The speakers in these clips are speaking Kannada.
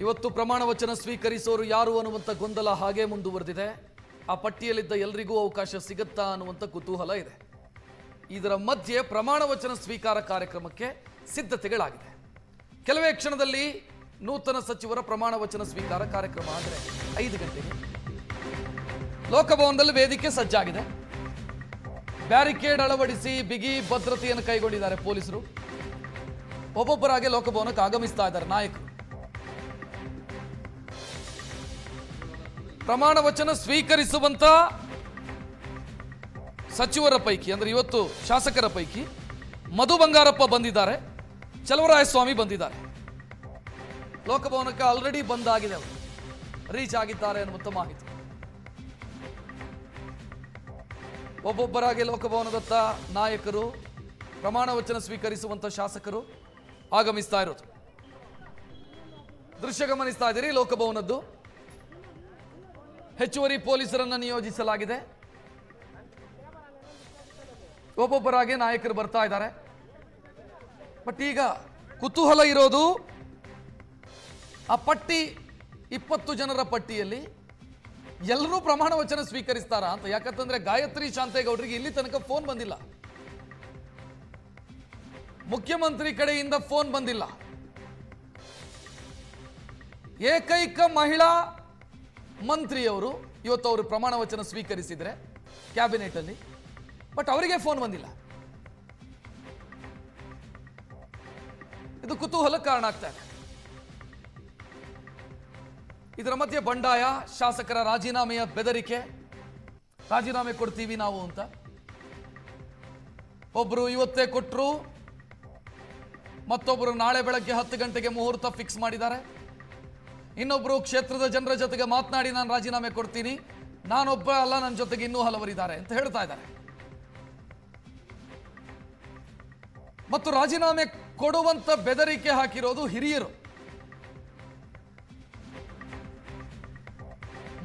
ಇವತ್ತು ಪ್ರಮಾಣ ವಚನ ಸ್ವೀಕರಿಸೋರು ಯಾರು ಅನ್ನುವಂತ ಗೊಂದಲ ಹಾಗೆ ಮುಂದುವರೆದಿದೆ. ಆ ಪಟ್ಟಿಯಲ್ಲಿದ್ದ ಎಲ್ಲರಿಗೂ ಅವಕಾಶ ಸಿಗುತ್ತಾ ಅನ್ನುವಂತ ಕುತೂಹಲ ಇದೆ. ಇದರ ಮಧ್ಯೆ ಪ್ರಮಾಣ ವಚನ ಸ್ವೀಕಾರ ಕಾರ್ಯಕ್ರಮಕ್ಕೆ ಸಿದ್ಧತೆಗಳಾಗಿದೆ. ಕೆಲವೇ ಕ್ಷಣದಲ್ಲಿ ನೂತನ ಸಚಿವರ ಪ್ರಮಾಣ ವಚನ ಸ್ವೀಕಾರ ಕಾರ್ಯಕ್ರಮ ಆದರೆ 5 ಗಂಟೆಗೆ ಲೋಕಭವನದಲ್ಲಿ ವೇದಿಕೆ ಸಜ್ಜಾಗಿದೆ. ಬ್ಯಾರಿಕೇಡ್ ಅಳವಡಿಸಿ ಬಿಗಿ ಭದ್ರತೆಯನ್ನು ಕೈಗೊಂಡಿದ್ದಾರೆ ಪೊಲೀಸರು. ಒಬ್ಬೊಬ್ಬರಾಗಿ ಲೋಕಭವನಕ್ಕೆ ಆಗಮಿಸ್ತಾ ಇದ್ದಾರೆ ನಾಯಕರು. ಪ್ರಮಾಣ ವಚನ ಸ್ವೀಕರಿಸುವಂತ ಸಚಿವರ ಪೈಕಿ ಅಂದ್ರೆ ಇವತ್ತು ಶಾಸಕರ ಪೈಕಿ ಮಧು ಬಂಗಾರಪ್ಪ ಬಂದಿದ್ದಾರೆ, ಚಲವರಾಯಸ್ವಾಮಿ ಬಂದಿದ್ದಾರೆ. ಲೋಕಭವನಕ್ಕೆ ಆಲ್ರೆಡಿ ಬಂದಾಗಿದೆ, ಅವರು ರೀಚ್ ಆಗಿದ್ದಾರೆ ಅನ್ನುವಂಥ ಮಾಹಿತಿ. ಒಬ್ಬೊಬ್ಬರಾಗಿ ಲೋಕಭವನದತ್ತ ನಾಯಕರು, ಪ್ರಮಾಣ ವಚನ ಸ್ವೀಕರಿಸುವಂತ ಶಾಸಕರು ಆಗಮಿಸ್ತಾ ಇರೋದು ದೃಶ್ಯ ಗಮನಿಸ್ತಾ ಇದ್ದೀರಿ. ಲೋಕಭವನದ್ದು ಹೆಚ್ಚುವರಿ ಪೊಲೀಸರನ್ನು ನಿಯೋಜಿಸಲಾಗಿದೆ. ಒಬ್ಬೊಬ್ಬರಾಗಿ ನಾಯಕರು ಬರ್ತಾ ಇದ್ದಾರೆ. ಬಟ್ ಈಗ ಕುತೂಹಲ ಇರೋದು ಆ ಪಟ್ಟಿ 20 ಜನರ ಪಟ್ಟಿಯಲ್ಲಿ ಎಲ್ಲರೂ ಪ್ರಮಾಣ ವಚನ ಸ್ವೀಕರಿಸ್ತಾರಾ ಅಂತ. ಯಾಕಂತಂದ್ರೆ ಗಾಯತ್ರಿ ಶಾಂತೇಗೌಡರಿಗೆ ಇಲ್ಲಿ ತನಕ ಫೋನ್ ಬಂದಿಲ್ಲ, ಮುಖ್ಯಮಂತ್ರಿ ಕಡೆಯಿಂದ ಫೋನ್ ಬಂದಿಲ್ಲ. ಏಕೈಕ ಮಹಿಳಾ ಮಂತ್ರಿಯವರು ಇವತ್ತು ಅವರು ಪ್ರಮಾಣ ವಚನ ಸ್ವೀಕರಿಸಿದ್ರೆ ಕ್ಯಾಬಿನೆಟ್ ಅಲ್ಲಿ, ಬಟ್ ಅವರಿಗೆ ಫೋನ್ ಬಂದಿಲ್ಲ. ಇದು ಕುತೂಹಲ ಕಾರಣ ಆಗ್ತಾ ಇದೆ. ಇದರ ಮಧ್ಯೆ ಬಂಡಾಯ, ಶಾಸಕರ ರಾಜೀನಾಮೆಯ ಬೆದರಿಕೆ, ರಾಜೀನಾಮೆ ಕೊಡ್ತೀವಿ ನಾವು ಅಂತ. ಒಬ್ರು ಇವತ್ತೇ ಕೊಟ್ಟರು, ಮತ್ತೊಬ್ಬರು ನಾಳೆ ಬೆಳಗ್ಗೆ 10 ಗಂಟೆಗೆ ಮುಹೂರ್ತ ಫಿಕ್ಸ್ ಮಾಡಿದ್ದಾರೆ. ಇನ್ನೊಬ್ರು ಕ್ಷೇತ್ರದ ಜನರ ಜೊತೆಗೆ ಮಾತನಾಡಿ ನಾನು ರಾಜೀನಾಮೆ ಕೊಡ್ತೀನಿ, ನಾನೊಬ್ಬ ಅಲ್ಲ, ನನ್ನ ಜೊತೆಗೆ ಇನ್ನೂ ಹಲವರಿದ್ದಾರೆ ಅಂತ ಹೇಳ್ತಾ ಇದ್ದಾರೆ. ಮತ್ತು ರಾಜೀನಾಮೆ ಕೊಡುವಂತ ಬೆದರಿಕೆ ಹಾಕಿರೋದು ಹಿರಿಯರು.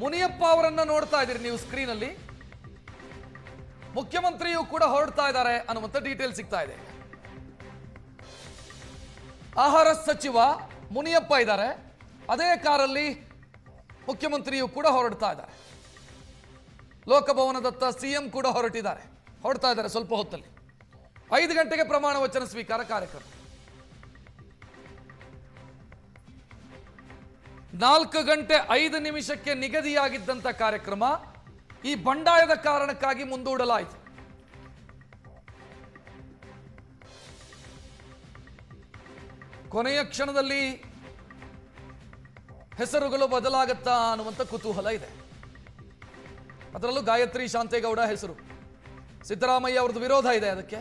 ಮುನಿಯಪ್ಪ ಅವರನ್ನ ನೋಡ್ತಾ ಇದ್ದೀರಿ ನೀವು ಸ್ಕ್ರೀನ್ ಅಲ್ಲಿ. ಮುಖ್ಯಮಂತ್ರಿಯು ಕೂಡ ಹೊರಡ್ತಾ ಇದ್ದಾರೆ ಅನ್ನುವಂಥ ಡೀಟೇಲ್ ಸಿಗ್ತಾ ಇದೆ. ಆಹಾರ ಸಚಿವ ಮುನಿಯಪ್ಪ ಇದ್ದಾರೆ, ಅದೇ ಕಾರಲ್ಲಿ ಮುಖ್ಯಮಂತ್ರಿಯು ಕೂಡ ಹೊರಡ್ತಾ ಇದ್ದಾರೆ. ಲೋಕಭವನದತ್ತ ಸಿಎಂ ಕೂಡ ಹೊರಡ್ತಾ ಇದ್ದಾರೆ ಸ್ವಲ್ಪ ಹೊತ್ತಲ್ಲಿ. 5 ಗಂಟೆಗೆ ಪ್ರಮಾಣ ವಚನ ಸ್ವೀಕಾರ ಕಾರ್ಯಕ್ರಮ. 4 ಗಂಟೆ 5 ನಿಮಿಷಕ್ಕೆ ನಿಗದಿಯಾಗಿದ್ದಂಥ ಕಾರ್ಯಕ್ರಮ ಈ ಬಂಡಾಯದ ಕಾರಣಕ್ಕಾಗಿ ಮುಂದೂಡಲಾಯಿತು. ಕೊನೆಯ ಕ್ಷಣದಲ್ಲಿ ಹೆಸರುಗಳು ಬದಲಾಗುತ್ತಾ ಅನ್ನುವಂಥ ಕುತೂಹಲ ಇದೆ. ಅದರಲ್ಲೂ ಗಾಯತ್ರಿ ಶಾಂತೇಗೌಡ ಹೆಸರು, ಸಿದ್ದರಾಮಯ್ಯ ಅವರದ್ದು ವಿರೋಧ ಇದೆ ಅದಕ್ಕೆ.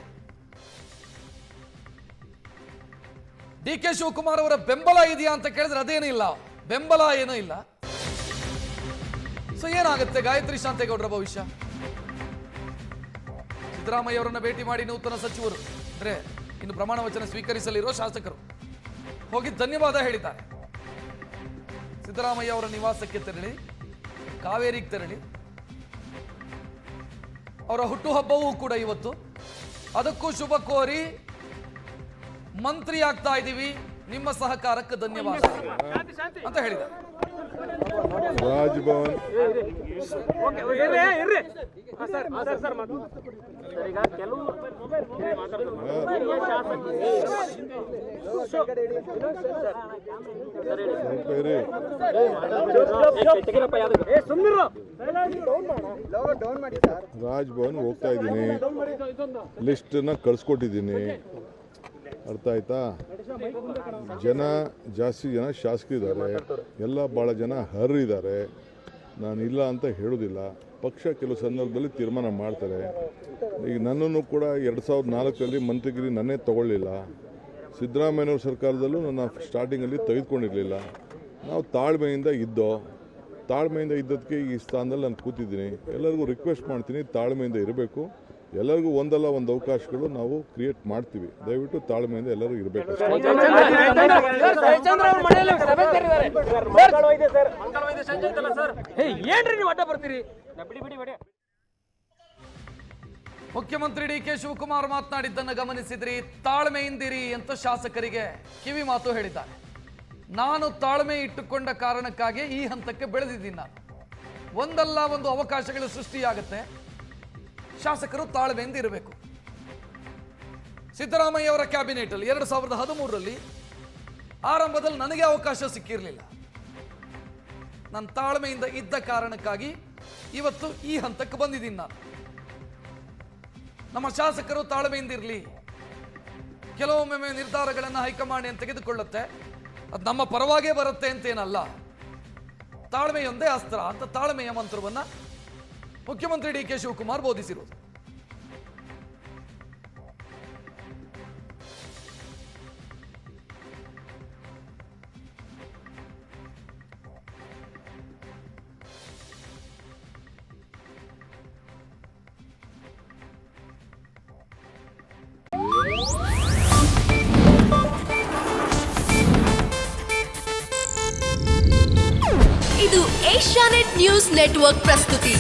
ಡಿ.ಕೆ. ಶಿವಕುಮಾರ್ ಅವರ ಬೆಂಬಲ ಇದೆಯಾ ಅಂತ ಕೇಳಿದ್ರೆ ಅದೇನೂ ಇಲ್ಲ, ಬೆಂಬಲ ಏನೂ ಇಲ್ಲ. ಸೊ ಏನಾಗುತ್ತೆ ಗಾಯತ್ರಿ ಶಾಂತೇಗೌಡರ ಭವಿಷ್ಯ? ಸಿದ್ದರಾಮಯ್ಯ ಅವರನ್ನ ಭೇಟಿ ಮಾಡಿ ನೂತನ ಸಚಿವರು ಅಂದ್ರೆ ಇನ್ನು ಪ್ರಮಾಣ ವಚನ ಸ್ವೀಕರಿಸಲಿರೋ ಶಾಸಕರು ಹೋಗಿ ಧನ್ಯವಾದ ಹೇಳಿದ್ದಾರೆ. ಸಿದ್ದರಾಮಯ್ಯ ಅವರ ನಿವಾಸಕ್ಕೆ ತೆರಳಿ, ಕಾವೇರಿಗೆ ತೆರಳಿ, ಅವರ ಹುಟ್ಟುಹಬ್ಬವೂ ಕೂಡ ಇವತ್ತು, ಅದಕ್ಕೂ ಶುಭ ಕೋರಿ ಮಂತ್ರಿ ಆಗ್ತಾ ಇದ್ದೀವಿ, ನಿಮ್ಮ ಸಹಕಾರಕ್ಕೆ ಧನ್ಯವಾದ ಅಂತ ಹೇಳಿದ್ದಾರೆ. ರಾಜಭವನ್ ರಾಜಭವನ್ ಹೋಗ್ತಾ ಇದ್ದೀನಿ, ಲಿಸ್ಟ್ ನ ಕಳ್ಸಿಕೊಟ್ಟಿದ್ದೀನಿ. ಅರ್ಥ ಆಯ್ತಾ? ಜಾಸ್ತಿ ಜನ ಶಾಸಕರಿದ್ದಾರೆ, ಎಲ್ಲ ಭಾಳ ಜನ ಹರ್ರಿದ್ದಾರೆ. ನಾನು ಇಲ್ಲ ಅಂತ ಹೇಳೋದಿಲ್ಲ. ಪಕ್ಷ ಕೆಲವು ಸಂದರ್ಭದಲ್ಲಿ ತೀರ್ಮಾನ ಮಾಡ್ತಾರೆ. ಈಗ ನನ್ನನ್ನು ಕೂಡ 2004ರಲ್ಲಿ ಮಂತ್ರಿಗಿರಿ ನನ್ನೇ ತಗೊಳ್ಳಿಲ್ಲ. ಸಿದ್ದರಾಮಯ್ಯನವ್ರ ಸರ್ಕಾರದಲ್ಲೂ ನನ್ನ ಸ್ಟಾರ್ಟಿಂಗಲ್ಲಿ ತೆಗೆದುಕೊಂಡಿರಲಿಲ್ಲ. ನಾವು ತಾಳ್ಮೆಯಿಂದ ಇದ್ದದಕ್ಕೆ ಈ ಸ್ಥಾನದಲ್ಲಿ ನಾನು ಕೂತಿದ್ದೀನಿ. ಎಲ್ಲರಿಗೂ ರಿಕ್ವೆಸ್ಟ್ ಮಾಡ್ತೀನಿ, ತಾಳ್ಮೆಯಿಂದ ಇರಬೇಕು. ಎಲ್ಲರಿಗೂ ಒಂದಲ್ಲ ಒಂದು ಅವಕಾಶಗಳು ನಾವು ಕ್ರಿಯೇಟ್ ಮಾಡ್ತೀವಿ. ದಯವಿಟ್ಟು ತಾಳ್ಮೆಯಿಂದ ಎಲ್ಲರೂ ಇರಬೇಕು. ಮುಖ್ಯಮಂತ್ರಿ ಡಿ.ಕೆ. ಶಿವಕುಮಾರ್ ಮಾತನಾಡಿದ್ದನ್ನು ಗಮನಿಸಿದ್ರಿ. ತಾಳ್ಮೆಯಿಂದಿರಿ ಅಂತ ಶಾಸಕರಿಗೆ ಕಿವಿ ಮಾತು ಹೇಳಿದ್ದಾರೆ. ನಾನು ತಾಳ್ಮೆ ಇಟ್ಟುಕೊಂಡ ಕಾರಣಕ್ಕಾಗಿ ಈ ಹಂತಕ್ಕೆ ಬೆಳೆದಿದ್ದೀನಿ. ನಾನು ಒಂದಲ್ಲ ಒಂದು ಅವಕಾಶಗಳು ಸೃಷ್ಟಿಯಾಗುತ್ತೆ, ಶಾಸಕರು ತಾಳ್ಮೆಯಿಂದ ಇರಬೇಕು. ಸಿದ್ದರಾಮಯ್ಯ ಅವರ ಕ್ಯಾಬಿನೆಟ್ ಅಲ್ಲಿ 2013ರಲ್ಲಿ ಆರಂಭದಲ್ಲಿ ನನಗೆ ಅವಕಾಶ ಸಿಕ್ಕಿರಲಿಲ್ಲ. ನಾನು ತಾಳ್ಮೆಯಿಂದ ಇದ್ದ ಕಾರಣಕ್ಕಾಗಿ ಇವತ್ತು ಈ ಹಂತಕ್ಕೆ ಬಂದಿದ್ದೀನಿ. ನಾನು ನಮ್ಮ ಶಾಸಕರು ತಾಳ್ಮೆಯಿಂದ ಇರಲಿ. ಕೆಲವೊಮ್ಮೆ ನಿರ್ಧಾರಗಳನ್ನು ಹೈಕಮಾಂಡ್ ತೆಗೆದುಕೊಳ್ಳುತ್ತೆ, ಅದು ನಮ್ಮ ಪರವಾಗೇ ಬರುತ್ತೆ ಅಂತೇನಲ್ಲ. ತಾಳ್ಮೆಯೊಂದೇ ಅಸ್ತ್ರ ಅಂತ ತಾಳ್ಮೆಯ ಮಂತ್ರವನ್ನ ಮುಖ್ಯಮಂತ್ರಿ ಡಿ ಕೆ ಶಿವಕುಮಾರ್ ಬೋಧಿಸಿರುವುದು. ಇದು ಏಷ್ಯಾನೆಟ್ ನ್ಯೂಸ್ ನೆಟ್ವರ್ಕ್ ಪ್ರಸ್ತುತಿ.